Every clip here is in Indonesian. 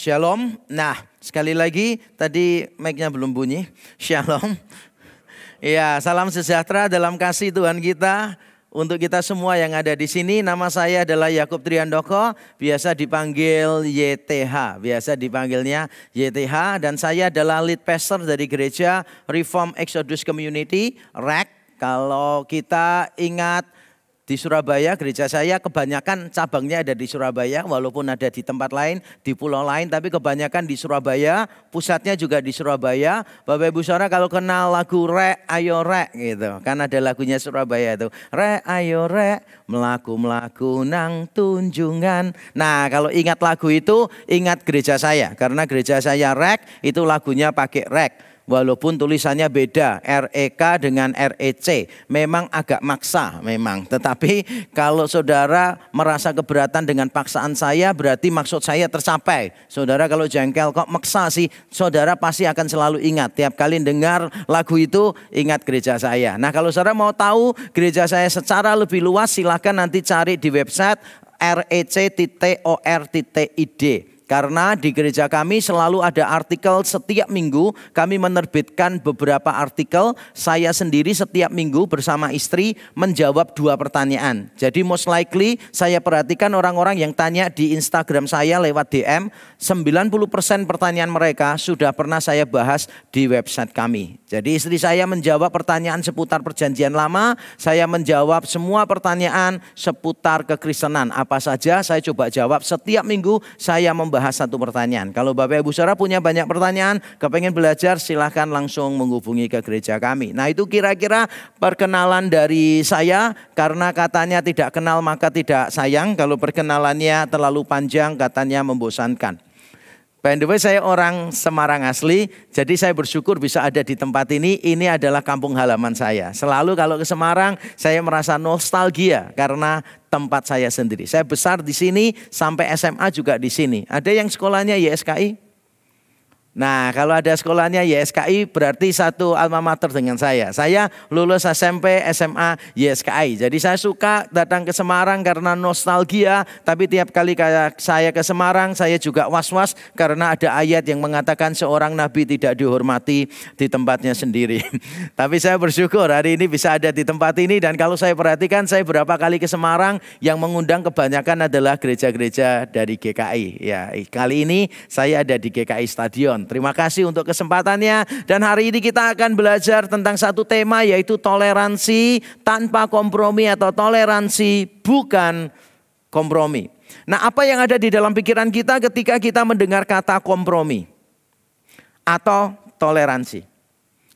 Shalom. Nah, sekali lagi tadi mic-nya belum bunyi. Shalom. Ya, salam sejahtera dalam kasih Tuhan kita. Untuk kita semua yang ada di sini, nama saya adalah Yakub Triandoko, biasa dipanggil YTH, biasa dipanggilnya YTH, dan saya adalah lead pastor dari gereja Reform Exodus Community, REC. Kalau kita ingat di Surabaya, gereja saya kebanyakan cabangnya ada di Surabaya, walaupun ada di tempat lain, di pulau lain, tapi kebanyakan di Surabaya, pusatnya juga di Surabaya. Bapak Ibu Saudara kalau kenal lagu Rek Ayo Rek gitu, kan ada lagunya Surabaya itu. Rek Ayo Rek, melaku-melaku nang tunjungan. Nah kalau ingat lagu itu, ingat gereja saya, karena gereja saya Rek, itu lagunya pakai Rek. Walaupun tulisannya beda, REK dengan REC, memang agak maksa memang. Tetapi kalau saudara merasa keberatan dengan paksaan saya, berarti maksud saya tercapai. Saudara kalau jengkel kok maksa sih, saudara pasti akan selalu ingat. Tiap kali dengar lagu itu, ingat gereja saya. Nah kalau saudara mau tahu gereja saya secara lebih luas, silahkan nanti cari di website rec.or.id. Karena di gereja kami selalu ada artikel setiap minggu, kami menerbitkan beberapa artikel. Saya sendiri setiap minggu bersama istri menjawab 2 pertanyaan. Jadi most likely saya perhatikan orang-orang yang tanya di Instagram saya lewat DM, 90% pertanyaan mereka sudah pernah saya bahas di website kami. Jadi istri saya menjawab pertanyaan seputar perjanjian lama, saya menjawab semua pertanyaan seputar kekristenan. Apa saja saya coba jawab, setiap minggu saya membahas 1 pertanyaan. Kalau Bapak Ibu Saudara punya banyak pertanyaan, kepengen belajar, silahkan langsung menghubungi ke gereja kami. Nah itu kira-kira perkenalan dari saya, karena katanya tidak kenal maka tidak sayang. Kalau perkenalannya terlalu panjang katanya membosankan. By the way, saya orang Semarang asli, jadi saya bersyukur bisa ada di tempat ini. Ini adalah kampung halaman saya. Selalu kalau ke Semarang, saya merasa nostalgia karena tempat saya sendiri. Saya besar di sini, sampai SMA juga di sini. Ada yang sekolahnya YSKI? Nah kalau ada sekolahnya YSKI berarti satu alma mater dengan saya. Saya lulus SMP, SMA, YSKI. Jadi saya suka datang ke Semarang karena nostalgia. Tapi tiap kali saya ke Semarang saya juga was-was karena ada ayat yang mengatakan seorang nabi tidak dihormati di tempatnya sendiri. Tapi saya bersyukur hari ini bisa ada di tempat ini. Dan kalau saya perhatikan saya berapa kali ke Semarang, yang mengundang kebanyakan adalah gereja-gereja dari GKI. Ya, kali ini saya ada di GKI Stadion. Terima kasih untuk kesempatannya, dan hari ini kita akan belajar tentang satu tema, yaitu toleransi tanpa kompromi atau toleransi bukan kompromi. Nah, apa yang ada di dalam pikiran kita ketika kita mendengar kata kompromi atau toleransi?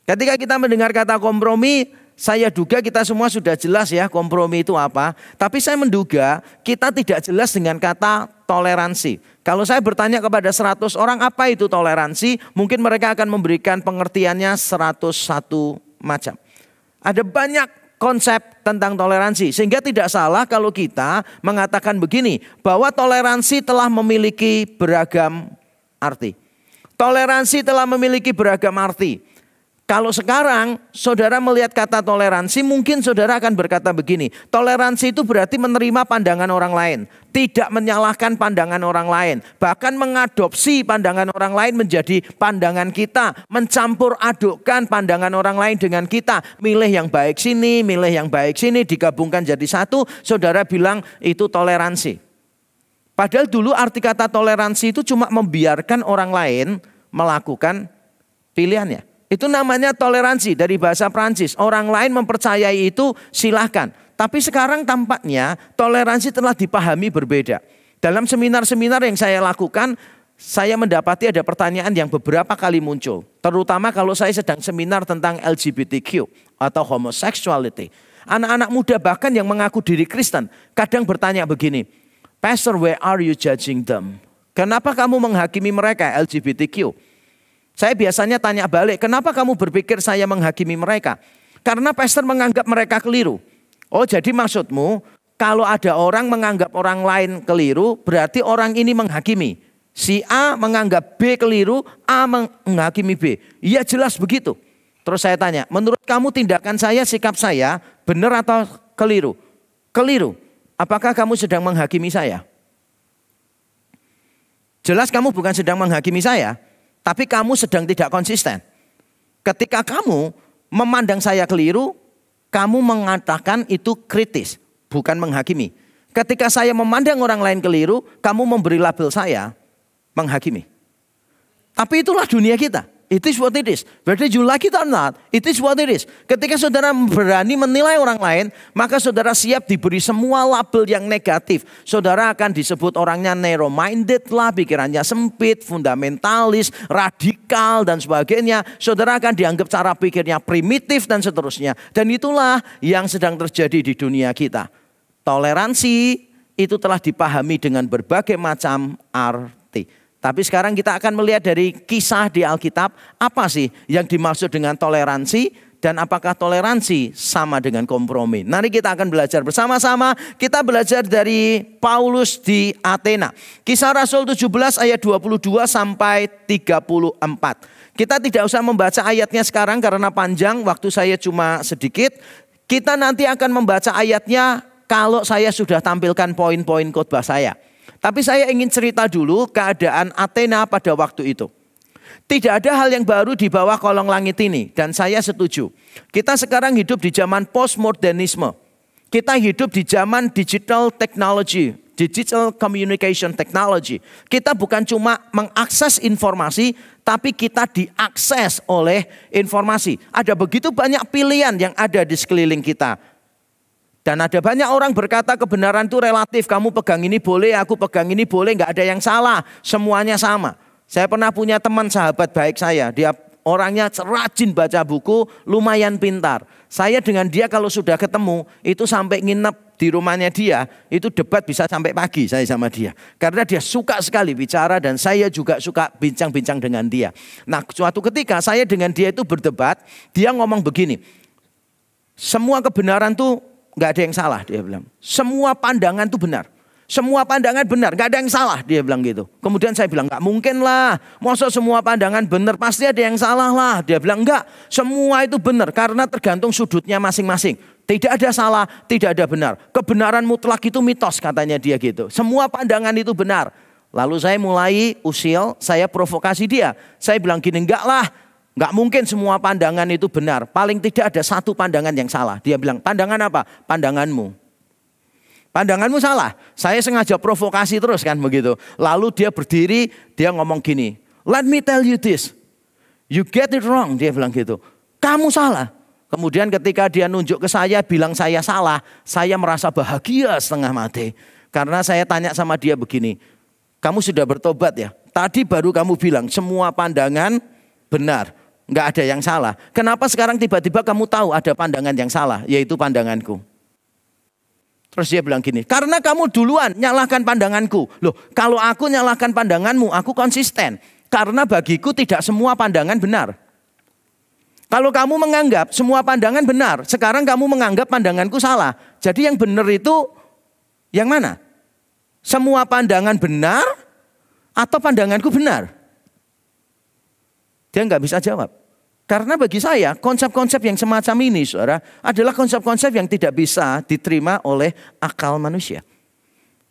Ketika kita mendengar kata kompromi, saya duga kita semua sudah jelas ya kompromi itu apa. Tapi saya menduga kita tidak jelas dengan kata toleransi. Kalau saya bertanya kepada 100 orang apa itu toleransi, mungkin mereka akan memberikan pengertiannya 101 macam. Ada banyak konsep tentang toleransi, sehingga tidak salah kalau kita mengatakan begini, bahwa toleransi telah memiliki beragam arti. Toleransi telah memiliki beragam arti. Kalau sekarang saudara melihat kata toleransi, mungkin saudara akan berkata begini, toleransi itu berarti menerima pandangan orang lain, tidak menyalahkan pandangan orang lain, bahkan mengadopsi pandangan orang lain menjadi pandangan kita, mencampur adukkan pandangan orang lain dengan kita, milih yang baik sini, milih yang baik sini, digabungkan jadi satu, saudara bilang itu toleransi. Padahal dulu arti kata toleransi itu cuma membiarkan orang lain melakukan pilihannya. Itu namanya toleransi dari bahasa Prancis. Orang lain mempercayai itu silahkan. Tapi sekarang tampaknya toleransi telah dipahami berbeda. Dalam seminar-seminar yang saya lakukan, saya mendapati ada pertanyaan yang beberapa kali muncul. Terutama kalau saya sedang seminar tentang LGBTQ atau homosexuality. Anak-anak muda bahkan yang mengaku diri Kristen kadang bertanya begini, Pastor, why are you judging them? Kenapa kamu menghakimi mereka LGBTQ? Saya biasanya tanya balik, kenapa kamu berpikir saya menghakimi mereka? Karena pastor menganggap mereka keliru. Oh, jadi maksudmu kalau ada orang menganggap orang lain keliru, berarti orang ini menghakimi. Si A menganggap B keliru, A menghakimi B. Iya jelas begitu. Terus saya tanya, menurut kamu tindakan saya, sikap saya benar atau keliru? Keliru. Apakah kamu sedang menghakimi saya? Jelas kamu bukan sedang menghakimi saya, tapi kamu sedang tidak konsisten. Ketika kamu memandang saya keliru, kamu mengatakan itu kritis, bukan menghakimi. Ketika saya memandang orang lain keliru, kamu memberi label saya menghakimi. Tapi itulah dunia kita. It is what it is. Whether you like it or not, it is what it is. Ketika saudara berani menilai orang lain, maka saudara siap diberi semua label yang negatif. Saudara akan disebut orangnya narrow minded lah, pikirannya sempit, fundamentalis, radikal dan sebagainya. Saudara akan dianggap cara pikirnya primitif dan seterusnya. Dan itulah yang sedang terjadi di dunia kita. Toleransi itu telah dipahami dengan berbagai macam arti. Tapi sekarang kita akan melihat dari kisah di Alkitab, apa sih yang dimaksud dengan toleransi dan apakah toleransi sama dengan kompromi. Nanti kita akan belajar bersama-sama, kita belajar dari Paulus di Athena. Kisah Rasul 17 ayat 22 sampai 34. Kita tidak usah membaca ayatnya sekarang karena panjang, waktu saya cuma sedikit. Kita nanti akan membaca ayatnya kalau saya sudah tampilkan poin-poin khotbah saya. Tapi saya ingin cerita dulu keadaan Athena pada waktu itu. Tidak ada hal yang baru di bawah kolong langit ini. Dan saya setuju. Kita sekarang hidup di zaman postmodernisme. Kita hidup di zaman digital technology. Digital communication technology. Kita bukan cuma mengakses informasi, tapi kita diakses oleh informasi. Ada begitu banyak pilihan yang ada di sekeliling kita. Dan ada banyak orang berkata kebenaran itu relatif. Kamu pegang ini boleh, aku pegang ini boleh. Nggak ada yang salah, semuanya sama. Saya pernah punya teman sahabat baik saya. Dia orangnya rajin baca buku, lumayan pintar. Saya dengan dia kalau sudah ketemu, itu sampai nginep di rumahnya dia. Itu debat bisa sampai pagi saya sama dia. Karena dia suka sekali bicara dan saya juga suka bincang-bincang dengan dia. Nah suatu ketika saya dengan dia itu berdebat, dia ngomong begini. Semua kebenaran tuh nggak ada yang salah, dia bilang. Semua pandangan itu benar. Semua pandangan benar, nggak ada yang salah, dia bilang gitu. Kemudian saya bilang, nggak mungkin lah. Masa semua pandangan benar, pasti ada yang salah lah. Dia bilang, enggak, semua itu benar karena tergantung sudutnya masing-masing. Tidak ada salah, tidak ada benar. Kebenaran mutlak itu mitos, katanya dia gitu. Semua pandangan itu benar. Lalu saya mulai usil, saya provokasi dia. Saya bilang gini, enggak lah. Nggak mungkin semua pandangan itu benar. Paling tidak ada satu pandangan yang salah. Dia bilang, pandangan apa? Pandanganmu. Pandanganmu salah. Saya sengaja provokasi terus kan begitu. Lalu dia berdiri, dia ngomong gini. Let me tell you this. You get it wrong. Dia bilang gitu. Kamu salah. Kemudian ketika dia nunjuk ke saya, bilang saya salah. Saya merasa bahagia setengah mati. Karena saya tanya sama dia begini. Kamu sudah bertobat ya? Tadi baru kamu bilang semua pandangan benar. Nggak ada yang salah. Kenapa sekarang tiba-tiba kamu tahu ada pandangan yang salah, yaitu pandanganku? Terus dia bilang gini, karena kamu duluan nyalahkan pandanganku. Loh, kalau aku nyalahkan pandanganmu, aku konsisten. Karena bagiku tidak semua pandangan benar. Kalau kamu menganggap semua pandangan benar, sekarang kamu menganggap pandanganku salah. Jadi yang benar itu yang mana? Semua pandangan benar atau pandanganku benar? Dia nggak bisa jawab. Karena bagi saya konsep-konsep yang semacam ini saudara adalah konsep-konsep yang tidak bisa diterima oleh akal manusia.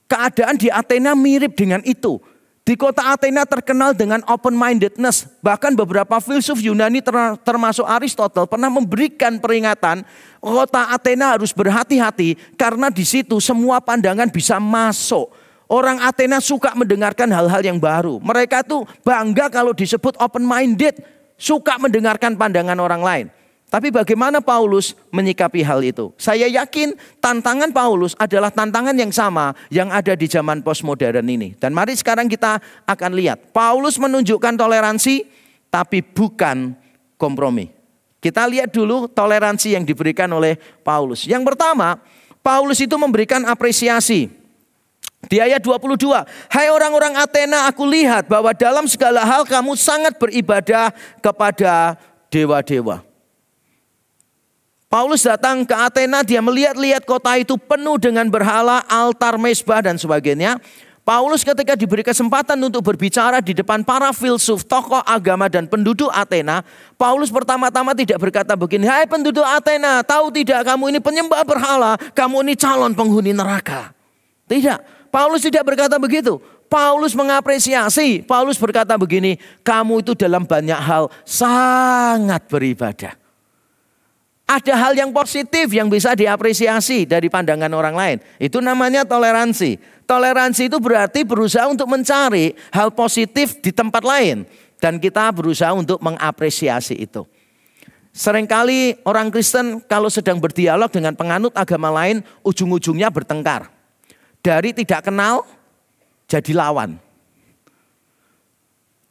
Keadaan di Athena mirip dengan itu. Di kota Athena terkenal dengan open-mindedness. Bahkan beberapa filsuf Yunani termasuk Aristotle pernah memberikan peringatan. Kota Athena harus berhati-hati karena di situ semua pandangan bisa masuk. Orang Athena suka mendengarkan hal-hal yang baru. Mereka tuh bangga kalau disebut open-minded. Suka mendengarkan pandangan orang lain. Tapi bagaimana Paulus menyikapi hal itu? Saya yakin tantangan Paulus adalah tantangan yang sama yang ada di zaman postmodern ini. Dan mari sekarang kita akan lihat. Paulus menunjukkan toleransi tapi bukan kompromi. Kita lihat dulu toleransi yang diberikan oleh Paulus. Yang pertama, Paulus itu memberikan apresiasi. Di ayat 22, hai orang-orang Athena, aku lihat bahwa dalam segala hal kamu sangat beribadah kepada dewa-dewa. Paulus datang ke Athena, dia melihat-lihat kota itu penuh dengan berhala, altar, mezbah dan sebagainya. Paulus ketika diberi kesempatan untuk berbicara di depan para filsuf, tokoh agama dan penduduk Athena, Paulus pertama-tama tidak berkata begini, hai penduduk Athena, tahu tidak kamu ini penyembah berhala, kamu ini calon penghuni neraka. Tidak. Paulus tidak berkata begitu. Paulus mengapresiasi. Paulus berkata begini, kamu itu dalam banyak hal sangat beribadah. Ada hal yang positif yang bisa diapresiasi dari pandangan orang lain. Itu namanya toleransi. Toleransi itu berarti berusaha untuk mencari hal positif di tempat lain. Dan kita berusaha untuk mengapresiasi itu. Seringkali orang Kristen kalau sedang berdialog dengan penganut agama lain, ujung-ujungnya bertengkar. Dari tidak kenal, jadi lawan.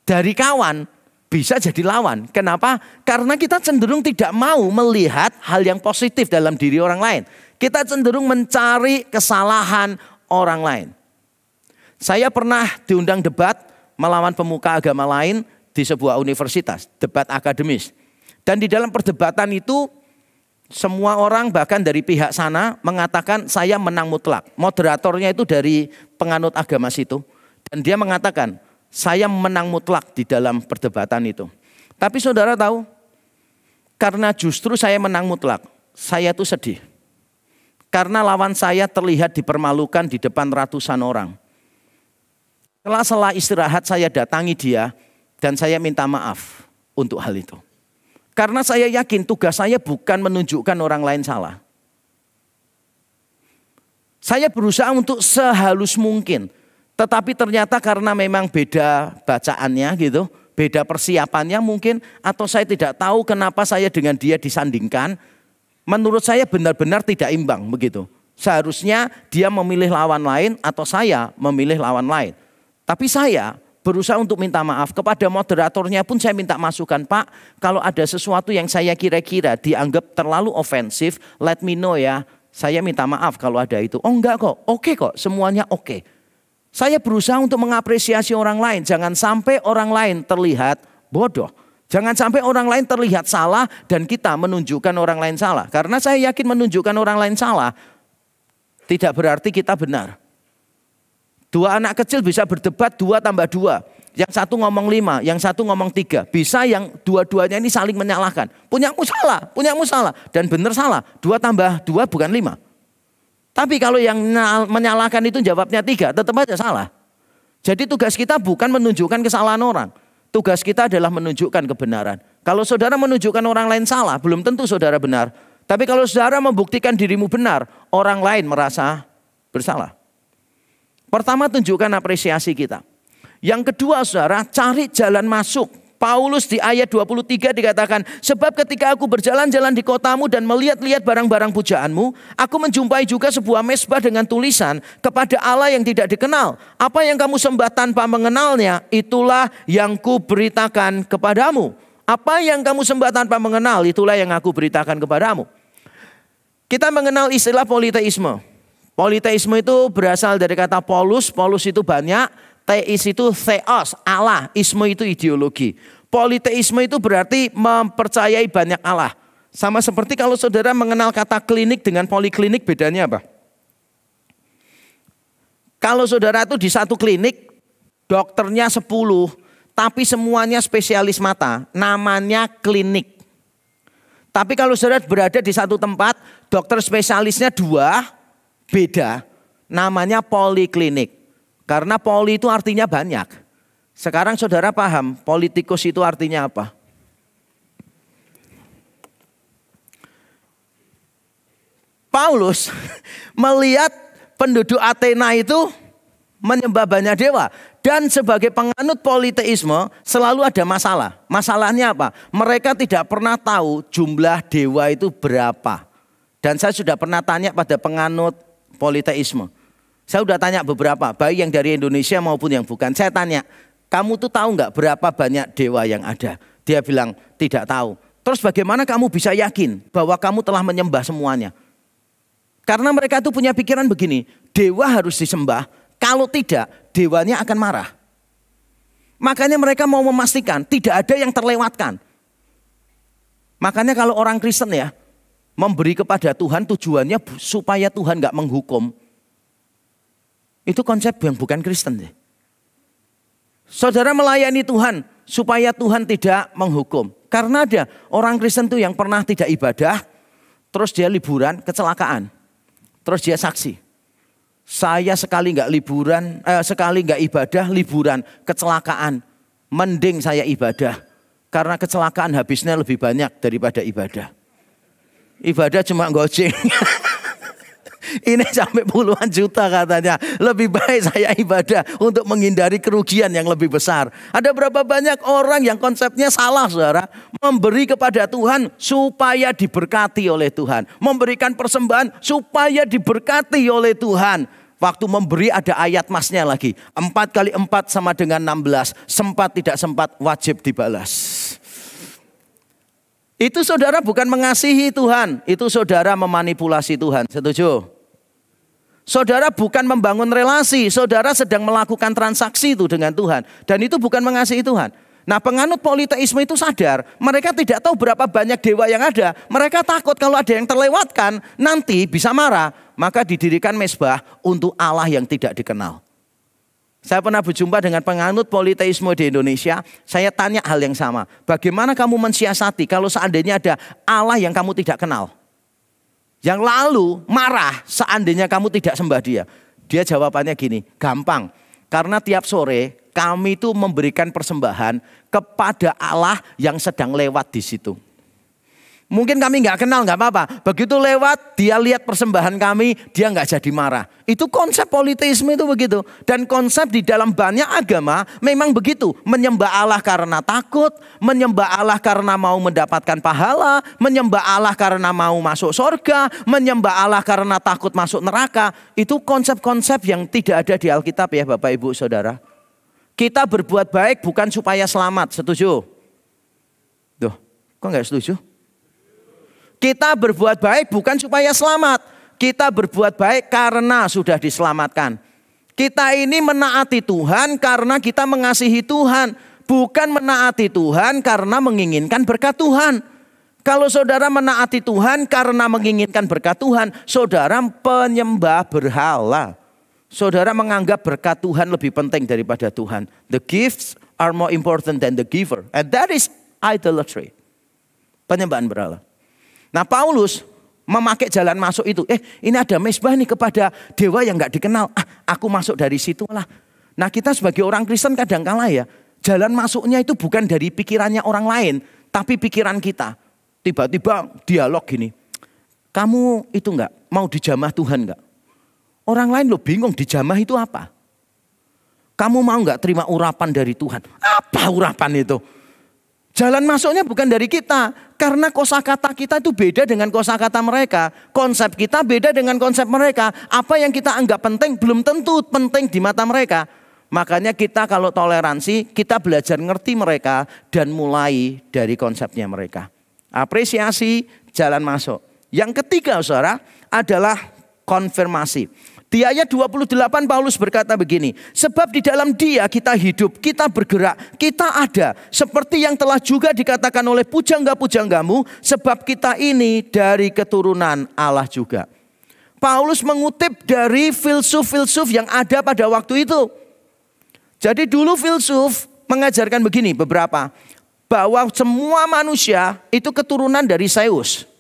Dari kawan bisa jadi lawan. Kenapa? Karena kita cenderung tidak mau melihat hal yang positif dalam diri orang lain. Kita cenderung mencari kesalahan orang lain. Saya pernah diundang debat melawan pemuka agama lain di sebuah universitas, debat akademis. Dan di dalam perdebatan itu semua orang bahkan dari pihak sana mengatakan saya menang mutlak. Moderatornya itu dari penganut agama situ. Dan dia mengatakan saya menang mutlak di dalam perdebatan itu. Tapi saudara tahu, karena justru saya menang mutlak, saya tuh sedih. Karena lawan saya terlihat dipermalukan di depan ratusan orang. Setelah istirahat saya datangi dia dan saya minta maaf untuk hal itu. Karena saya yakin tugas saya bukan menunjukkan orang lain salah. Saya berusaha untuk sehalus mungkin. Tetapi ternyata karena memang beda bacaannya gitu. Beda persiapannya mungkin. Atau saya tidak tahu kenapa saya dengan dia disandingkan. Menurut saya benar-benar tidak imbang begitu. Seharusnya dia memilih lawan lain atau saya memilih lawan lain. Tapi saya berusaha untuk minta maaf. Kepada moderatornya pun saya minta masukan, Pak, kalau ada sesuatu yang saya kira-kira dianggap terlalu ofensif, let me know ya. Saya minta maaf kalau ada itu. Oh enggak kok, oke kok, semuanya oke. Saya berusaha untuk mengapresiasi orang lain. Jangan sampai orang lain terlihat bodoh. Jangan sampai orang lain terlihat salah dan kita menunjukkan orang lain salah. Karena saya yakin menunjukkan orang lain salah tidak berarti kita benar. Dua anak kecil bisa berdebat 2 tambah 2. Yang satu ngomong 5, yang satu ngomong 3. Bisa yang dua-duanya ini saling menyalahkan. Punyamu salah. Dan benar salah. 2 tambah 2 bukan 5. Tapi kalau yang menyalahkan itu jawabnya 3, tetap aja salah. Jadi tugas kita bukan menunjukkan kesalahan orang. Tugas kita adalah menunjukkan kebenaran. Kalau saudara menunjukkan orang lain salah, belum tentu saudara benar. Tapi kalau saudara membuktikan dirimu benar, orang lain merasa bersalah. Pertama, tunjukkan apresiasi kita. Yang kedua, saudara, cari jalan masuk. Paulus di ayat 23 dikatakan, sebab ketika aku berjalan-jalan di kotamu dan melihat-lihat barang-barang pujaanmu, aku menjumpai juga sebuah mezbah dengan tulisan, kepada Allah yang tidak dikenal. Apa yang kamu sembah tanpa mengenalnya, itulah yang kuberitakan kepadamu. Apa yang kamu sembah tanpa mengenal, itulah yang aku beritakan kepadamu. Kita mengenal istilah politeisme. Politeisme itu berasal dari kata polus itu banyak, teis itu theos, Allah, isme itu ideologi. Politeisme itu berarti mempercayai banyak Allah. Sama seperti kalau saudara mengenal kata klinik dengan poliklinik, bedanya apa? Kalau saudara itu di satu klinik, dokternya 10, tapi semuanya spesialis mata, namanya klinik. Tapi kalau saudara berada di satu tempat, dokter spesialisnya 2, beda, namanya poliklinik. Karena poli itu artinya banyak. Sekarang saudara paham politikus itu artinya apa? Paulus melihat penduduk Athena itu menyembah banyak dewa. Dan sebagai penganut politeisme selalu ada masalah. Masalahnya apa? Mereka tidak pernah tahu jumlah dewa itu berapa. Dan saya sudah pernah tanya pada penganut politeisme. Saya sudah tanya beberapa, baik yang dari Indonesia maupun yang bukan. Saya tanya, kamu tuh tahu nggak berapa banyak dewa yang ada? Dia bilang tidak tahu. Terus bagaimana kamu bisa yakin bahwa kamu telah menyembah semuanya? Karena mereka tuh punya pikiran begini, dewa harus disembah, kalau tidak dewanya akan marah. Makanya mereka mau memastikan tidak ada yang terlewatkan. Makanya kalau orang Kristen ya, memberi kepada Tuhan tujuannya supaya Tuhan gak menghukum. Itu konsep yang bukan Kristen. Saudara melayani Tuhan supaya Tuhan tidak menghukum. Karena ada orang Kristen tuh yang pernah tidak ibadah, terus dia liburan, kecelakaan. Terus dia saksi. Saya sekali nggak liburan, sekali nggak ibadah, liburan, kecelakaan. Mending saya ibadah. Karena kecelakaan habisnya lebih banyak daripada ibadah. Ibadah cuma goceng. Ini sampai puluhan juta katanya. Lebih baik saya ibadah untuk menghindari kerugian yang lebih besar. Ada berapa banyak orang yang konsepnya salah, saudara. Memberi kepada Tuhan supaya diberkati oleh Tuhan. Memberikan persembahan supaya diberkati oleh Tuhan. Waktu memberi ada ayat masnya lagi. 4 kali 4 sama dengan 16. Sempat tidak sempat wajib dibalas. Itu saudara bukan mengasihi Tuhan. Itu saudara memanipulasi Tuhan. Setuju? Saudara bukan membangun relasi, saudara sedang melakukan transaksi itu dengan Tuhan. Dan itu bukan mengasihi Tuhan. Nah, penganut politeisme itu sadar, mereka tidak tahu berapa banyak dewa yang ada. Mereka takut kalau ada yang terlewatkan, nanti bisa marah. Maka didirikan mezbah untuk Allah yang tidak dikenal. Saya pernah berjumpa dengan penganut politeisme di Indonesia, saya tanya hal yang sama. Bagaimana kamu mensiasati kalau seandainya ada Allah yang kamu tidak kenal? Yang lalu marah seandainya kamu tidak sembah dia. Dia jawabannya gini, gampang. Karena tiap sore kami itu memberikan persembahan kepada Allah yang sedang lewat di situ. Mungkin kami nggak kenal, nggak apa-apa. Begitu lewat, dia lihat persembahan kami, dia nggak jadi marah. Itu konsep politeisme itu begitu. Dan konsep di dalam banyak agama memang begitu. Menyembah Allah karena takut, menyembah Allah karena mau mendapatkan pahala, menyembah Allah karena mau masuk surga, menyembah Allah karena takut masuk neraka. Itu konsep-konsep yang tidak ada di Alkitab ya Bapak Ibu Saudara. Kita berbuat baik bukan supaya selamat, setuju? Duh, kok nggak setuju? Kita berbuat baik bukan supaya selamat. Kita berbuat baik karena sudah diselamatkan. Kita ini menaati Tuhan karena kita mengasihi Tuhan. Bukan menaati Tuhan karena menginginkan berkat Tuhan. Kalau saudara menaati Tuhan karena menginginkan berkat Tuhan, saudara penyembah berhala. Saudara menganggap berkat Tuhan lebih penting daripada Tuhan. The gifts are more important than the giver. And that is idolatry. Penyembahan berhala. Nah, Paulus memakai jalan masuk itu. Ini ada mezbah nih kepada dewa yang nggak dikenal. Aku masuk dari situ lah. Nah, kita sebagai orang Kristen kadang-kala ya, jalan masuknya itu bukan dari pikirannya orang lain, tapi pikiran kita. Tiba-tiba dialog gini. Kamu itu nggak mau dijamah Tuhan nggak? Orang lain lo bingung dijamah itu apa? Kamu mau nggak terima urapan dari Tuhan? Apa urapan itu? Jalan masuknya bukan dari kita. Karena kosakata kita itu beda dengan kosakata mereka. Konsep kita beda dengan konsep mereka. Apa yang kita anggap penting belum tentu penting di mata mereka. Makanya kita kalau toleransi, kita belajar ngerti mereka dan mulai dari konsepnya mereka. Apresiasi, jalan masuk. Yang ketiga saudara adalah konfirmasi. Di ayat 28 Paulus berkata begini, sebab di dalam Dia kita hidup, kita bergerak, kita ada. Seperti yang telah juga dikatakan oleh pujangga-pujanggamu, sebab kita ini dari keturunan Allah juga. Paulus mengutip dari filsuf-filsuf yang ada pada waktu itu. Jadi dulu filsuf mengajarkan begini beberapa, bahwa semua manusia itu keturunan dari Zeus.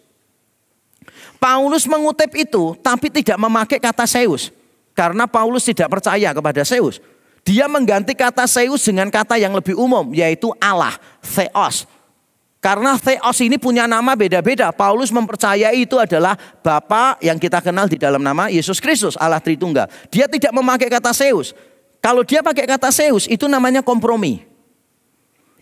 Paulus mengutip itu tapi tidak memakai kata Zeus. Karena Paulus tidak percaya kepada Zeus. Dia mengganti kata Zeus dengan kata yang lebih umum yaitu Allah, Theos. Karena Theos ini punya nama beda-beda. Paulus mempercayai itu adalah Bapa yang kita kenal di dalam nama Yesus Kristus, Allah Tritunggal. Dia tidak memakai kata Zeus. Kalau dia pakai kata Zeus itu namanya kompromi.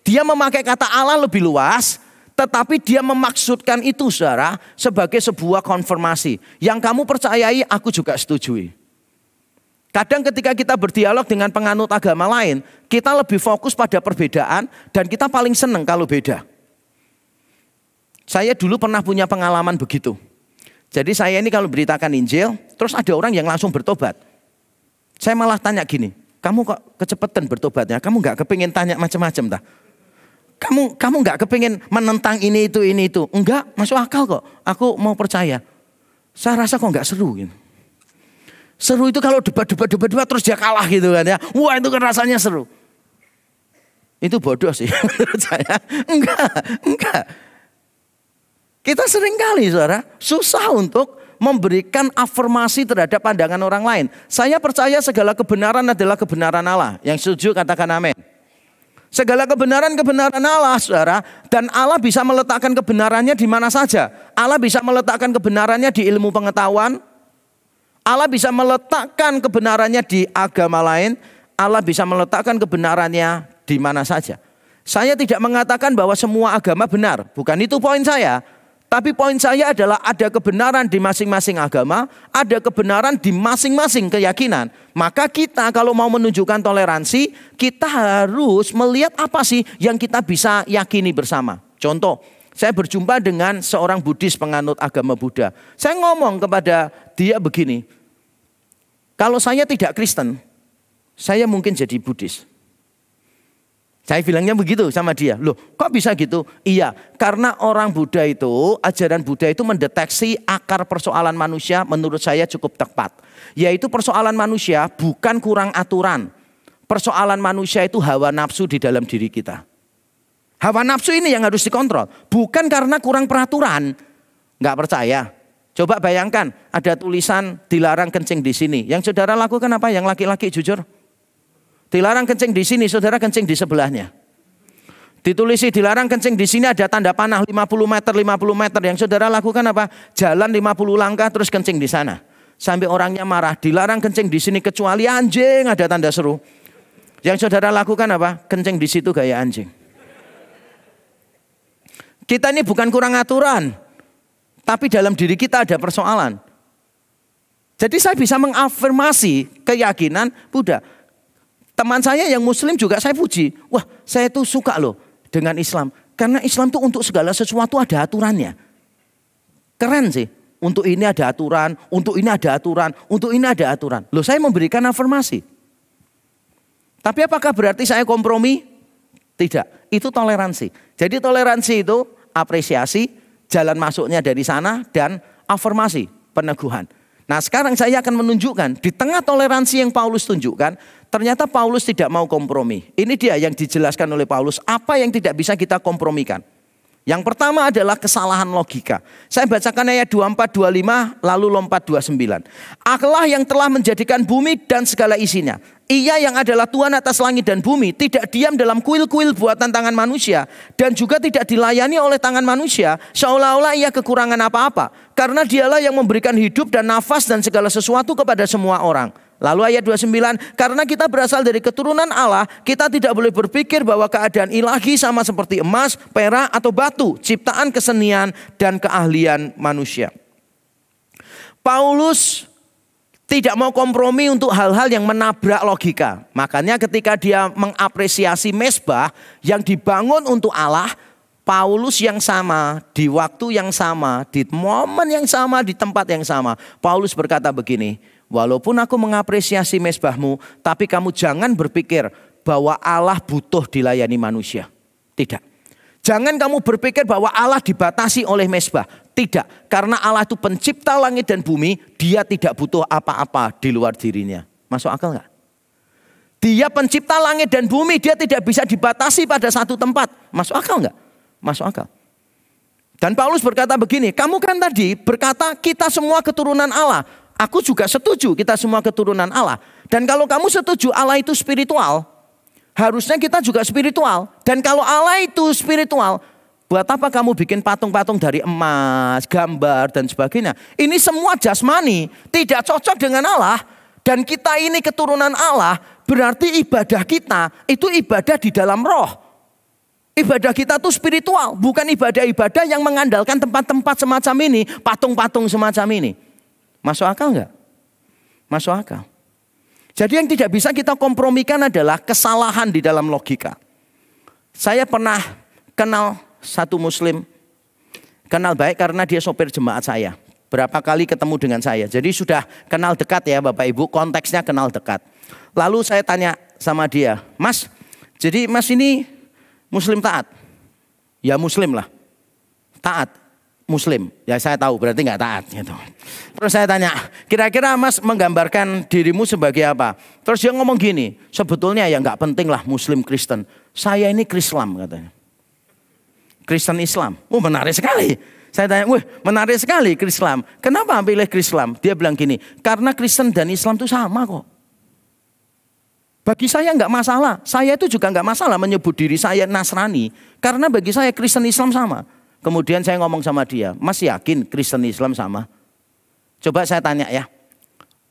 Dia memakai kata Allah lebih luas. Tetapi dia memaksudkan itu saudara sebagai sebuah konfirmasi. Yang kamu percayai aku juga setujui. Kadang ketika kita berdialog dengan penganut agama lain, kita lebih fokus pada perbedaan dan kita paling senang kalau beda. Saya dulu pernah punya pengalaman begitu. Jadi saya ini kalau beritakan Injil, terus ada orang yang langsung bertobat. Saya malah tanya gini, kamu kok kecepatan bertobatnya? Kamu gak kepingin tanya macam-macam tak? Kamu nggak kepingin menentang ini itu. Enggak, masuk akal kok. Aku mau percaya. Saya rasa kok nggak seru gitu. Seru itu kalau debat terus dia kalah gitu kan ya. Wah itu kan rasanya seru. Itu bodoh sih menurut saya. Enggak. Kita sering kali saudara susah untuk memberikan afirmasi terhadap pandangan orang lain. Saya percaya segala kebenaran adalah kebenaran Allah. Yang setuju katakan amin. Segala kebenaran Allah, saudara. Dan Allah bisa meletakkan kebenarannya di mana saja. Allah bisa meletakkan kebenarannya di ilmu pengetahuan. Allah bisa meletakkan kebenarannya di agama lain. Allah bisa meletakkan kebenarannya di mana saja. Saya tidak mengatakan bahwa semua agama benar. Bukan itu poin saya. Tapi poin saya adalah ada kebenaran di masing-masing agama, ada kebenaran di masing-masing keyakinan. Maka kita kalau mau menunjukkan toleransi, kita harus melihat apa sih yang kita bisa yakini bersama. Contoh, saya berjumpa dengan seorang Buddhis penganut agama Buddha. Saya ngomong kepada dia begini, kalau saya tidak Kristen, saya mungkin jadi Buddhis. Saya bilangnya begitu sama dia. Loh, kok bisa gitu? Iya, karena orang Buddha itu, ajaran Buddha itu mendeteksi akar persoalan manusia menurut saya cukup tepat. Yaitu persoalan manusia bukan kurang aturan. Persoalan manusia itu hawa nafsu di dalam diri kita. Hawa nafsu ini yang harus dikontrol. Bukan karena kurang peraturan. Nggak percaya? Coba bayangkan, ada tulisan dilarang kencing di sini. Yang saudara lakukan apa? Yang laki-laki jujur. Dilarang kencing di sini, saudara kencing di sebelahnya. Ditulisi dilarang kencing di sini, ada tanda panah 50 meter, 50 meter. Yang saudara lakukan apa? Jalan 50 langkah terus kencing di sana. Sampai orangnya marah, dilarang kencing di sini kecuali anjing, ada tanda seru. Yang saudara lakukan apa? Kencing di situ gaya anjing. Kita ini bukan kurang aturan, tapi dalam diri kita ada persoalan. Jadi saya bisa mengafirmasi keyakinan Buddha. Teman saya yang muslim juga saya puji. Wah, saya tuh suka loh dengan Islam. Karena Islam tuh untuk segala sesuatu ada aturannya. Keren sih. Untuk ini ada aturan, untuk ini ada aturan, untuk ini ada aturan. Loh, saya memberikan afirmasi. Tapi apakah berarti saya kompromi? Tidak. Itu toleransi. Jadi toleransi itu apresiasi, jalan masuknya dari sana, dan afirmasi, peneguhan. Nah, sekarang saya akan menunjukkan di tengah toleransi yang Paulus tunjukkan, ternyata Paulus tidak mau kompromi. Ini dia yang dijelaskan oleh Paulus, apa yang tidak bisa kita kompromikan. Yang pertama adalah kesalahan logika. Saya bacakan ayat 24-25 lalu lompat 29. Allah yang telah menjadikan bumi dan segala isinya. Ia yang adalah Tuhan atas langit dan bumi tidak diam dalam kuil-kuil buatan tangan manusia. Dan juga tidak dilayani oleh tangan manusia seolah-olah ia kekurangan apa-apa. Karena dialah yang memberikan hidup dan nafas dan segala sesuatu kepada semua orang. Lalu ayat 29, karena kita berasal dari keturunan Allah, kita tidak boleh berpikir bahwa keadaan ilahi sama seperti emas, perak atau batu, ciptaan kesenian dan keahlian manusia. Paulus tidak mau kompromi untuk hal-hal yang menabrak logika. Makanya ketika dia mengapresiasi mezbah yang dibangun untuk Allah, Paulus yang sama, di waktu yang sama, di momen yang sama, di tempat yang sama. Paulus berkata begini, walaupun aku mengapresiasi mezbahmu, tapi kamu jangan berpikir bahwa Allah butuh dilayani manusia. Tidak. Jangan kamu berpikir bahwa Allah dibatasi oleh mezbah. Tidak. Karena Allah itu pencipta langit dan bumi, dia tidak butuh apa-apa di luar dirinya. Masuk akal nggak? Dia pencipta langit dan bumi, dia tidak bisa dibatasi pada satu tempat. Masuk akal nggak? Masuk akal. Dan Paulus berkata begini, kamu kan tadi berkata kita semua keturunan Allah. Aku juga setuju kita semua keturunan Allah. Dan kalau kamu setuju Allah itu spiritual, harusnya kita juga spiritual. Dan kalau Allah itu spiritual, buat apa kamu bikin patung-patung dari emas, gambar dan sebagainya. Ini semua jasmani, tidak cocok dengan Allah. Dan kita ini keturunan Allah, berarti ibadah kita itu ibadah di dalam roh. Ibadah kita tuh spiritual, bukan ibadah-ibadah yang mengandalkan tempat-tempat semacam ini, patung-patung semacam ini. Masuk akal nggak? Masuk akal. Jadi yang tidak bisa kita kompromikan adalah kesalahan di dalam logika. Saya pernah kenal satu muslim, kenal baik karena dia sopir jemaat saya. Berapa kali ketemu dengan saya. Jadi sudah kenal dekat ya Bapak Ibu, konteksnya kenal dekat. Lalu saya tanya sama dia, Mas, jadi Mas ini Muslim taat? Ya Muslim lah. Taat. Muslim. Ya saya tahu berarti nggak taat. Gitu. Terus saya tanya, kira-kira Mas menggambarkan dirimu sebagai apa? Terus dia ngomong gini, sebetulnya ya nggak penting lah Muslim Kristen. Saya ini Krislam katanya. Kristen Islam. Oh menarik sekali. Saya tanya, wah menarik sekali Islam. Kenapa pilih Islam? Dia bilang gini, karena Kristen dan Islam itu sama kok. Bagi saya nggak masalah. Saya itu juga nggak masalah menyebut diri saya Nasrani. Karena bagi saya Kristen Islam sama. Kemudian saya ngomong sama dia, Mas yakin Kristen Islam sama? Coba saya tanya ya.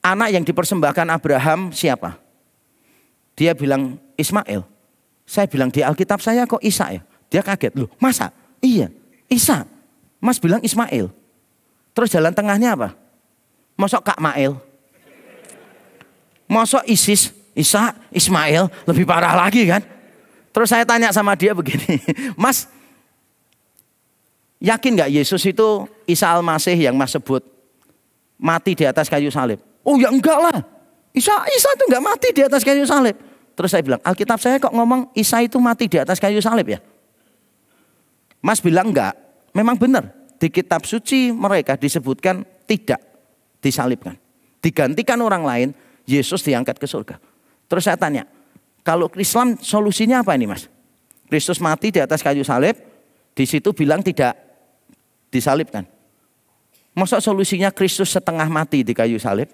Anak yang dipersembahkan Abraham siapa? Dia bilang Ismail. Saya bilang di Alkitab saya kok Isa ya? Dia kaget, loh masa? Iya, Isa. Mas bilang Ismail. Terus jalan tengahnya apa? Mosok Kak Mail. Mosok Isis, Isa, Ismail, lebih parah lagi kan? Terus saya tanya sama dia begini, Mas, yakin gak Yesus itu Isa Al-Masih yang Mas sebut mati di atas kayu salib? Oh ya enggak lah, Isa itu enggak mati di atas kayu salib. Terus saya bilang, Alkitab saya kok ngomong Isa itu mati di atas kayu salib ya? Mas bilang enggak. Memang benar, di kitab suci mereka disebutkan tidak disalibkan. Digantikan orang lain, Yesus diangkat ke surga. Terus saya tanya, kalau Islam solusinya apa ini Mas? Kristus mati di atas kayu salib, di situ bilang tidak disalibkan. Masa solusinya Kristus setengah mati di kayu salib?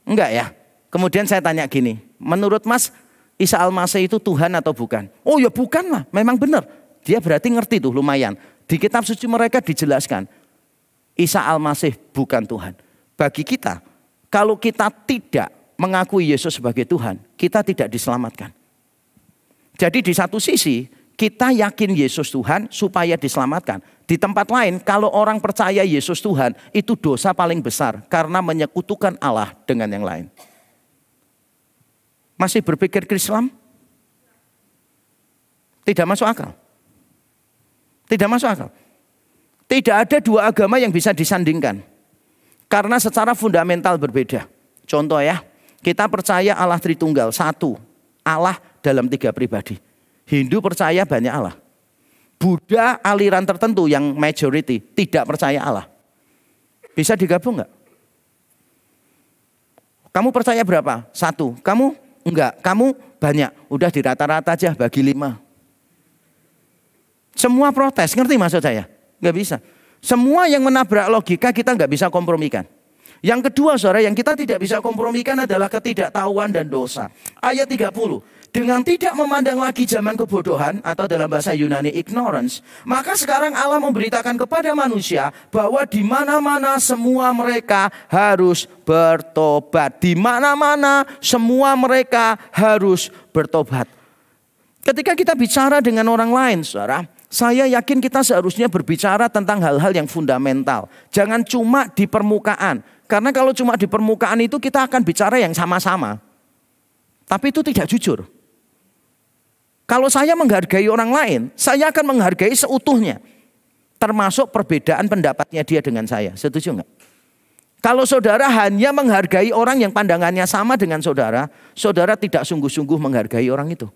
Enggak ya. Kemudian saya tanya gini, menurut Mas Isa Al-Masih itu Tuhan atau bukan? Oh ya bukan lah, memang benar. Dia berarti ngerti tuh lumayan. Di kitab suci mereka dijelaskan, Isa Al-Masih bukan Tuhan. Bagi kita, kalau kita tidak mengakui Yesus sebagai Tuhan, kita tidak diselamatkan. Jadi di satu sisi, kita yakin Yesus Tuhan supaya diselamatkan. Di tempat lain, kalau orang percaya Yesus Tuhan, itu dosa paling besar karena menyekutukan Allah dengan yang lain. Masih berpikir Islam? Tidak masuk akal. Tidak masuk akal. Tidak ada dua agama yang bisa disandingkan. Karena secara fundamental berbeda. Contoh ya, kita percaya Allah Tritunggal, satu. Allah dalam tiga pribadi. Hindu percaya banyak Allah. Buddha aliran tertentu yang majority tidak percaya Allah. Bisa digabung nggak? Kamu percaya berapa? Satu. Kamu enggak. Kamu banyak. Udah di rata-rata aja bagi 5. Semua protes, ngerti maksud saya? Nggak bisa. Semua yang menabrak logika kita nggak bisa kompromikan. Yang kedua saudara, yang kita tidak bisa kompromikan adalah ketidaktahuan dan dosa. Ayat 30. Dengan tidak memandang lagi zaman kebodohan atau dalam bahasa Yunani ignorance, maka sekarang Allah memberitakan kepada manusia bahwa di mana-mana semua mereka harus bertobat. Di mana-mana semua mereka harus bertobat. Ketika kita bicara dengan orang lain, saudara, saya yakin kita seharusnya berbicara tentang hal-hal yang fundamental. Jangan cuma di permukaan. Karena kalau cuma di permukaan itu kita akan bicara yang sama-sama. Tapi itu tidak jujur. Kalau saya menghargai orang lain, saya akan menghargai seutuhnya. Termasuk perbedaan pendapatnya dia dengan saya. Setuju enggak? Kalau saudara hanya menghargai orang yang pandangannya sama dengan saudara, saudara tidak sungguh-sungguh menghargai orang itu.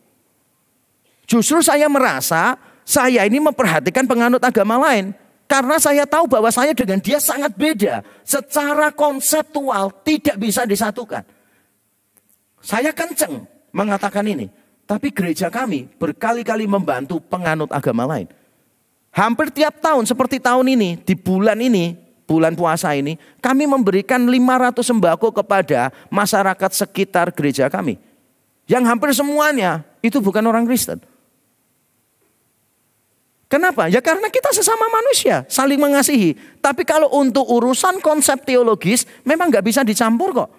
Justru saya merasa saya ini memperhatikan penganut agama lain. Karena saya tahu bahwa saya dengan dia sangat beda. Secara konseptual tidak bisa disatukan. Saya kenceng mengatakan ini. Tapi gereja kami berkali-kali membantu penganut agama lain. Hampir tiap tahun seperti tahun ini, di bulan ini, bulan puasa ini, kami memberikan 500 sembako kepada masyarakat sekitar gereja kami. Yang hampir semuanya itu bukan orang Kristen. Kenapa? Ya karena kita sesama manusia, saling mengasihi. Tapi kalau untuk urusan konsep teologis, memang nggak bisa dicampur kok.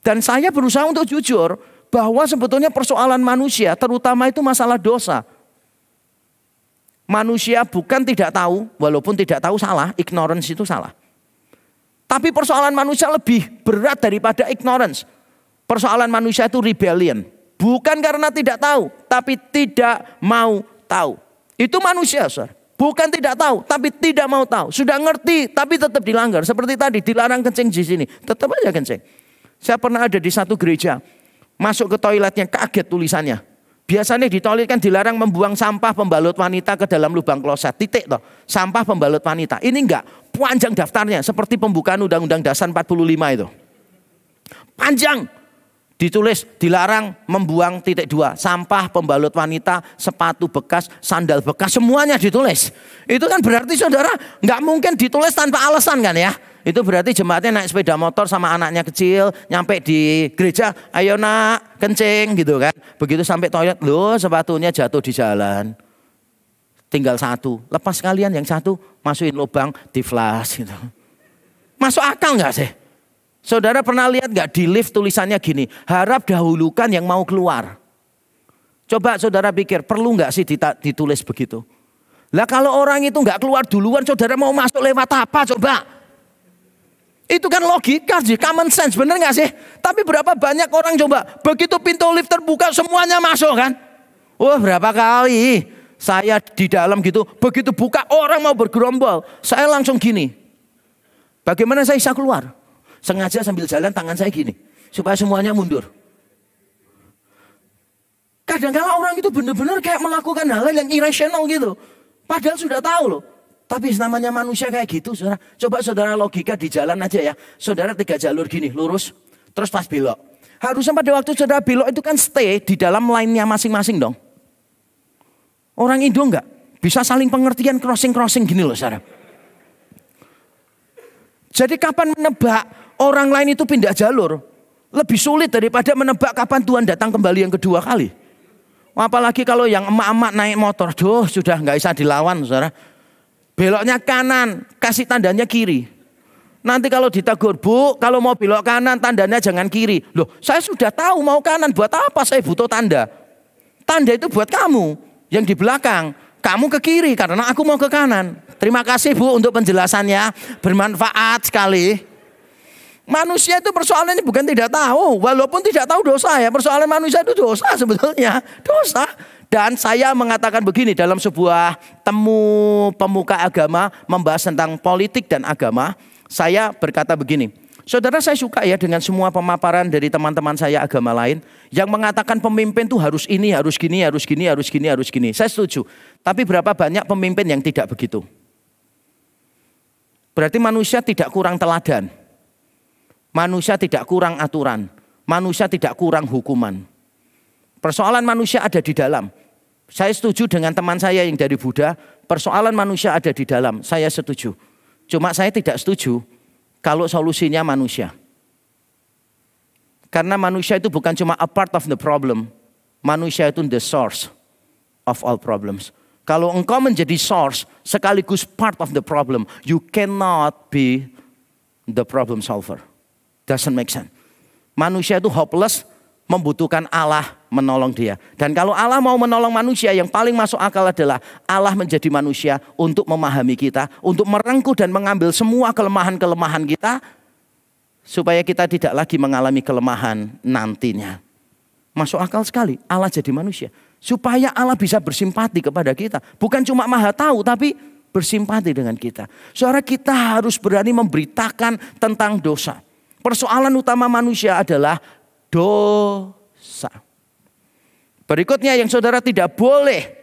Dan saya berusaha untuk jujur, bahwa sebetulnya persoalan manusia, terutama itu masalah dosa. Manusia bukan tidak tahu, walaupun tidak tahu salah, ignorance itu salah. Tapi persoalan manusia lebih berat daripada ignorance. Persoalan manusia itu rebellion. Bukan karena tidak tahu, tapi tidak mau tahu. Itu manusia, saudara. Bukan tidak tahu, tapi tidak mau tahu. Sudah ngerti, tapi tetap dilanggar. Seperti tadi, dilarang kencing di sini. Tetap aja kencing. Saya pernah ada di satu gereja. Masuk ke toiletnya, kaget tulisannya. Biasanya di toilet kan dilarang membuang sampah pembalut wanita ke dalam lubang kloset. Titik toh. Sampah pembalut wanita. Ini enggak. Panjang daftarnya. Seperti pembukaan Undang-Undang Dasar 45 itu. Panjang. Ditulis dilarang membuang (2), sampah, pembalut wanita, sepatu bekas, sandal bekas, semuanya ditulis. Itu kan berarti saudara nggak mungkin ditulis tanpa alasan kan ya. Itu berarti jemaatnya naik sepeda motor sama anaknya kecil, nyampe di gereja, ayo nak kencing gitu kan. Begitu sampai toilet, loh sepatunya jatuh di jalan. Tinggal satu, lepas kalian yang satu, masukin lubang, di flash gitu. Masuk akal nggak sih? Saudara pernah lihat gak di lift tulisannya gini, harap dahulukan yang mau keluar. Coba saudara pikir, perlu gak sih ditulis begitu? Lah kalau orang itu gak keluar duluan, saudara mau masuk lewat apa coba? Itu kan logika sih, common sense, bener gak sih? Tapi berapa banyak orang coba, begitu pintu lift terbuka semuanya masuk kan? Wah berapa kali saya di dalam gitu, begitu buka orang mau bergerombol, saya langsung gini. Bagaimana saya bisa keluar? Sengaja sambil jalan tangan saya gini. Supaya semuanya mundur. Kadang-kadang orang itu benar-benar kayak melakukan hal yang irasional gitu. Padahal sudah tahu loh. Tapi namanya manusia kayak gitu saudara. Coba saudara logika di jalan aja ya. Saudara 3 jalur gini lurus. Terus pas belok. Harusnya pada waktu saudara belok itu kan stay di dalam line-nya masing-masing dong. Orang Indo enggak. Bisa saling pengertian crossing-crossing gini loh saudara. Jadi kapan menebak orang lain itu pindah jalur lebih sulit daripada menebak kapan Tuhan datang kembali yang kedua kali. Apalagi kalau yang emak-emak naik motor, sudah nggak bisa dilawan, saudara. Beloknya kanan, kasih tandanya kiri. Nanti kalau ditegur, Bu, kalau mau belok kanan tandanya jangan kiri. Loh, saya sudah tahu mau kanan, buat apa saya butuh tanda? Tanda itu buat kamu yang di belakang. Kamu ke kiri karena aku mau ke kanan. Terima kasih Bu untuk penjelasannya, bermanfaat sekali. Manusia itu persoalannya bukan tidak tahu. Walaupun tidak tahu dosa ya. Persoalan manusia itu dosa sebetulnya. Dosa. Dan saya mengatakan begini dalam sebuah temu pemuka agama membahas tentang politik dan agama. Saya berkata begini. Saudara saya suka ya dengan semua pemaparan dari teman-teman saya agama lain. Yang mengatakan pemimpin itu harus ini, harus gini, harus gini, harus gini, harus gini. Saya setuju. Tapi berapa banyak pemimpin yang tidak begitu? Berarti manusia tidak kurang teladan. Manusia tidak kurang aturan, manusia tidak kurang hukuman. Persoalan manusia ada di dalam. Saya setuju dengan teman saya yang dari Buddha, persoalan manusia ada di dalam, saya setuju. Cuma saya tidak setuju kalau solusinya manusia. Karena manusia itu bukan cuma a part of the problem, manusia itu the source of all problems. Kalau engkau menjadi source sekaligus part of the problem, you cannot be the problem solver. Doesn't make sense. Manusia itu hopeless, membutuhkan Allah menolong dia. Dan kalau Allah mau menolong manusia, yang paling masuk akal adalah Allah menjadi manusia untuk memahami kita, untuk merengkuh dan mengambil semua kelemahan-kelemahan kita, supaya kita tidak lagi mengalami kelemahan nantinya. Masuk akal sekali, Allah jadi manusia. Supaya Allah bisa bersimpati kepada kita. Bukan cuma maha tahu, tapi bersimpati dengan kita. Saudara, kita harus berani memberitakan tentang dosa. Persoalan utama manusia adalah dosa. Berikutnya yang saudara tidak boleh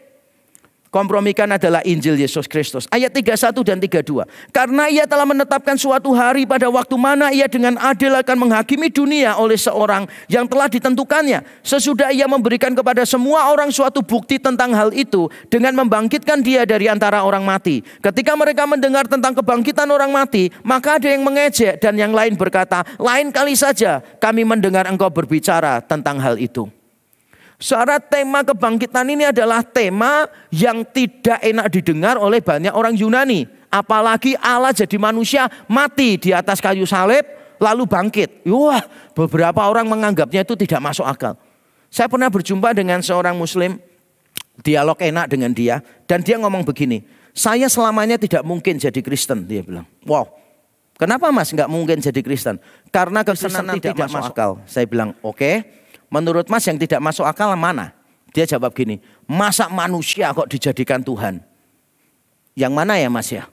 kompromikan adalah Injil Yesus Kristus. Ayat 31 dan 32. Karena ia telah menetapkan suatu hari pada waktu mana ia dengan adil akan menghakimi dunia oleh seorang yang telah ditentukannya. Sesudah ia memberikan kepada semua orang suatu bukti tentang hal itu dengan membangkitkan dia dari antara orang mati. Ketika mereka mendengar tentang kebangkitan orang mati, maka ada yang mengejek dan yang lain berkata, lain kali saja kami mendengar engkau berbicara tentang hal itu. Saudara, tema kebangkitan ini adalah tema yang tidak enak didengar oleh banyak orang Yunani. Apalagi Allah jadi manusia, mati di atas kayu salib, lalu bangkit. Wah, beberapa orang menganggapnya itu tidak masuk akal. Saya pernah berjumpa dengan seorang muslim, dialog enak dengan dia, dan dia ngomong begini, saya selamanya tidak mungkin jadi Kristen, dia bilang. Wow, kenapa Mas nggak mungkin jadi Kristen? Karena kekristenan tidak masuk akal. Saya bilang, oke. Menurut Mas yang tidak masuk akal mana? Dia jawab gini, masa manusia kok dijadikan Tuhan? Yang mana ya Mas ya?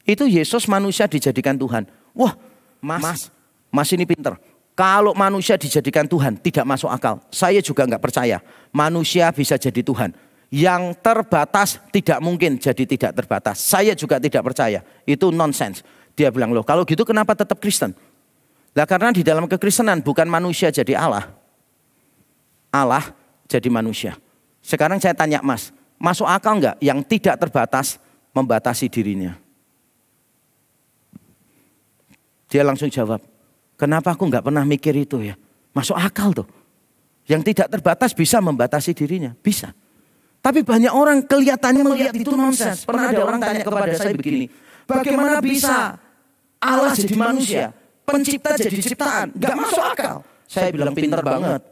Itu Yesus manusia dijadikan Tuhan. Wah Mas ini pinter. Kalau manusia dijadikan Tuhan tidak masuk akal. Saya juga nggak percaya manusia bisa jadi Tuhan. Yang terbatas tidak mungkin jadi tidak terbatas. Saya juga tidak percaya. Itu nonsense. Dia bilang, loh kalau gitu kenapa tetap Kristen? Lah karena di dalam kekristenan bukan manusia jadi Allah. Allah jadi manusia. Sekarang saya tanya Mas, masuk akal nggak yang tidak terbatas membatasi dirinya? Dia langsung jawab, kenapa aku nggak pernah mikir itu ya? Masuk akal tuh. Yang tidak terbatas bisa membatasi dirinya, bisa. Tapi banyak orang kelihatannya melihat itu nonsens. Pernah ada orang tanya kepada saya begini, bagaimana bisa Allah jadi manusia, pencipta jadi ciptaan? Nggak masuk akal. Saya bilang pintar banget.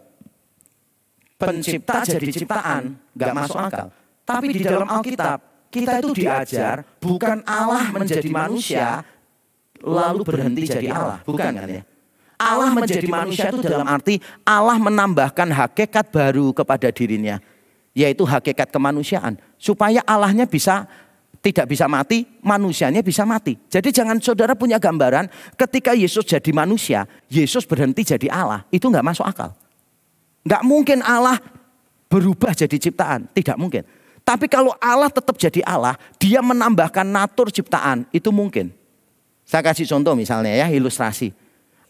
Pencipta jadi ciptaan, nggak masuk akal. Tapi di dalam Alkitab, kita itu diajar bukan Allah menjadi manusia, lalu berhenti jadi Allah. Bukan kan ya? Allah menjadi manusia itu dalam arti Allah menambahkan hakikat baru kepada dirinya. Yaitu hakikat kemanusiaan. Supaya Allahnya tidak bisa mati, manusianya bisa mati. Jadi jangan saudara punya gambaran ketika Yesus jadi manusia, Yesus berhenti jadi Allah. Itu nggak masuk akal. Nggak mungkin Allah berubah jadi ciptaan, tidak mungkin. Tapi kalau Allah tetap jadi Allah, dia menambahkan natur ciptaan, itu mungkin. Saya kasih contoh misalnya ya, ilustrasi.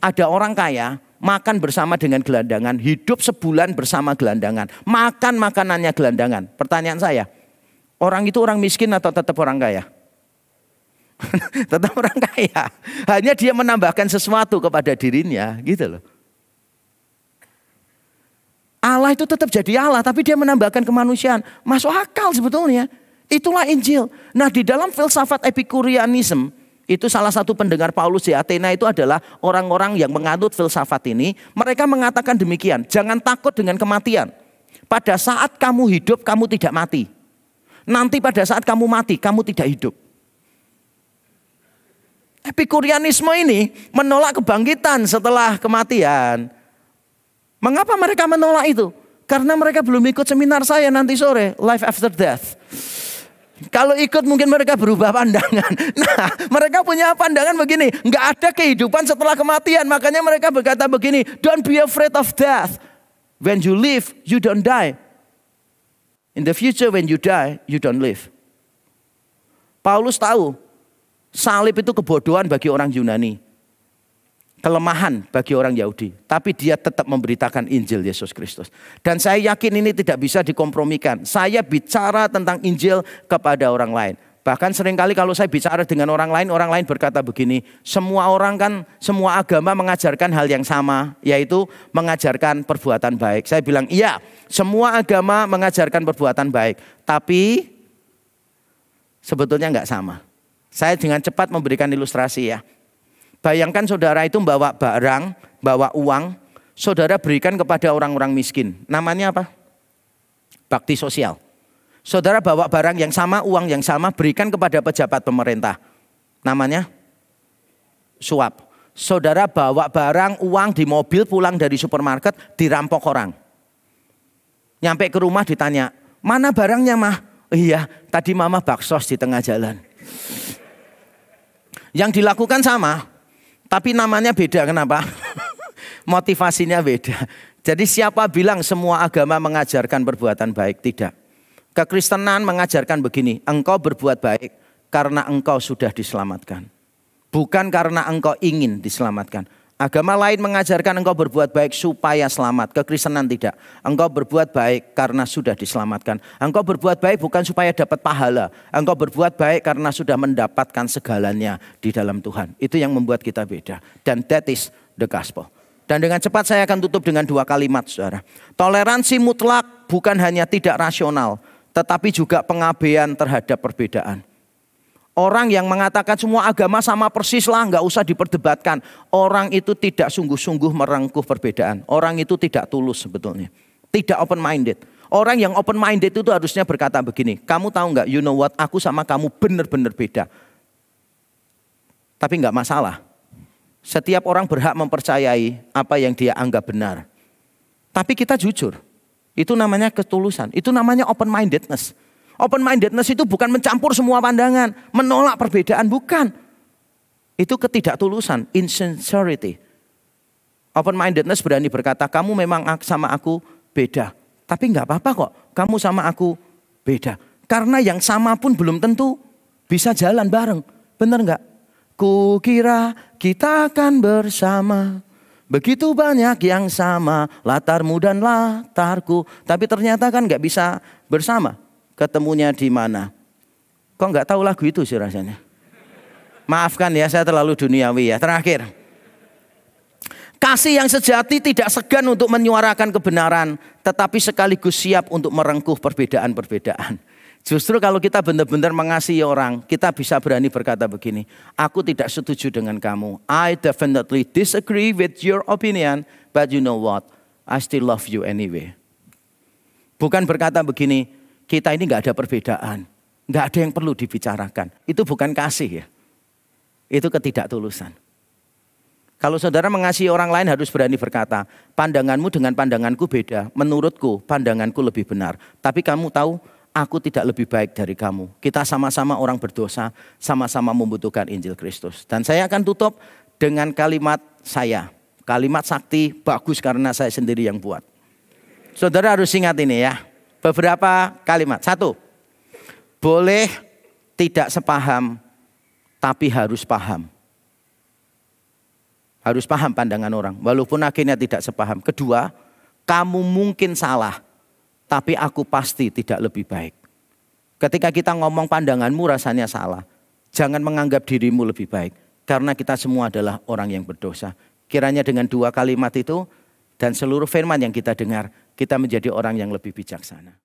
Ada orang kaya, makan bersama dengan gelandangan, hidup sebulan bersama gelandangan, makan makanannya gelandangan. Pertanyaan saya, orang itu orang miskin atau tetap orang kaya? Tetap orang kaya. Hanya dia menambahkan sesuatu kepada dirinya, gitu loh. Allah itu tetap jadi Allah, tapi dia menambahkan kemanusiaan. Masuk akal sebetulnya. Itulah Injil. Nah, di dalam filsafat Epikurianisme, itu salah satu pendengar Paulus di Athena itu adalah orang-orang yang menganut filsafat ini. Mereka mengatakan demikian, jangan takut dengan kematian. Pada saat kamu hidup, kamu tidak mati. Nanti pada saat kamu mati, kamu tidak hidup. Epikurianisme ini menolak kebangkitan setelah kematian. Mengapa mereka menolak itu? Karena mereka belum ikut seminar saya nanti sore, Life After Death. Kalau ikut mungkin mereka berubah pandangan. Nah, mereka punya pandangan begini, nggak ada kehidupan setelah kematian. Makanya mereka berkata begini, don't be afraid of death. When you live, you don't die. In the future when you die, you don't live. Paulus tahu, salib itu kebodohan bagi orang Yunani. Kelemahan bagi orang Yahudi. Tapi dia tetap memberitakan Injil Yesus Kristus. Dan saya yakin ini tidak bisa dikompromikan. Saya bicara tentang Injil kepada orang lain. Bahkan seringkali kalau saya bicara dengan orang lain berkata begini. Semua agama mengajarkan hal yang sama. Yaitu mengajarkan perbuatan baik. Saya bilang iya, semua agama mengajarkan perbuatan baik. Tapi sebetulnya nggak sama. Saya dengan cepat memberikan ilustrasi ya. Bayangkan saudara itu bawa barang, bawa uang, saudara berikan kepada orang-orang miskin. Namanya apa? Bakti sosial. Saudara bawa barang yang sama, uang yang sama, berikan kepada pejabat pemerintah. Namanya suap. Saudara bawa barang, uang di mobil, pulang dari supermarket, dirampok orang. Nyampe ke rumah ditanya, mana barangnya mah? Iya, tadi mama baksos di tengah jalan. Yang dilakukan sama. Tapi namanya beda, kenapa? Motivasinya beda. Jadi siapa bilang semua agama mengajarkan perbuatan baik? Tidak. Kekristenan mengajarkan begini, engkau berbuat baik karena engkau sudah diselamatkan. Bukan karena engkau ingin diselamatkan. Agama lain mengajarkan engkau berbuat baik supaya selamat. Kekristenan tidak. Engkau berbuat baik karena sudah diselamatkan. Engkau berbuat baik bukan supaya dapat pahala. Engkau berbuat baik karena sudah mendapatkan segalanya di dalam Tuhan. Itu yang membuat kita beda. Dan that is the gospel. Dan dengan cepat saya akan tutup dengan 2 kalimat, saudara. Toleransi mutlak bukan hanya tidak rasional, tetapi juga pengabaian terhadap perbedaan. Orang yang mengatakan semua agama sama persis lah, nggak usah diperdebatkan. Orang itu tidak sungguh-sungguh merengkuh perbedaan. Orang itu tidak tulus sebetulnya. Tidak open minded. Orang yang open minded itu harusnya berkata begini. Kamu tahu nggak, you know what, aku sama kamu benar-benar beda. Tapi nggak masalah. Setiap orang berhak mempercayai apa yang dia anggap benar. Tapi kita jujur. Itu namanya ketulusan. Itu namanya open mindedness. Open mindedness itu bukan mencampur semua pandangan, menolak perbedaan, bukan. Itu ketidaktulusan, insincerity. Open mindedness berani berkata, kamu memang sama aku beda. Tapi nggak apa-apa kok, kamu sama aku beda. Karena yang sama pun belum tentu bisa jalan bareng. Benar nggak? Kukira kita akan bersama Begitu banyak yang sama, latarmu dan latarku. Tapi ternyata kan nggak bisa bersama. Ketemunya di mana? Kok nggak tahu lagu itu sih rasanya? Maafkan ya, saya terlalu duniawi ya. Terakhir. Kasih yang sejati tidak segan untuk menyuarakan kebenaran, tetapi sekaligus siap untuk merengkuh perbedaan-perbedaan. Justru kalau kita benar-benar mengasihi orang, kita bisa berani berkata begini, aku tidak setuju dengan kamu. I definitely disagree with your opinion, but you know what? I still love you anyway. Bukan berkata begini, kita ini nggak ada perbedaan, nggak ada yang perlu dibicarakan. Itu bukan kasih ya, itu ketidaktulusan. Kalau saudara mengasihi orang lain harus berani berkata, pandanganmu dengan pandanganku beda, menurutku pandanganku lebih benar. Tapi kamu tahu, aku tidak lebih baik dari kamu. Kita sama-sama orang berdosa, sama-sama membutuhkan Injil Kristus. Dan saya akan tutup dengan kalimat saya. Kalimat sakti bagus karena saya sendiri yang buat. Saudara harus ingat ini ya. Beberapa kalimat. 1, boleh tidak sepaham, tapi harus paham. Harus paham pandangan orang, walaupun akhirnya tidak sepaham. 2, kamu mungkin salah, tapi aku pasti tidak lebih baik. Ketika kita ngomong pandanganmu rasanya salah, jangan menganggap dirimu lebih baik. Karena kita semua adalah orang yang berdosa. Kiranya dengan 2 kalimat itu dan seluruh firman yang kita dengar, kita menjadi orang yang lebih bijaksana.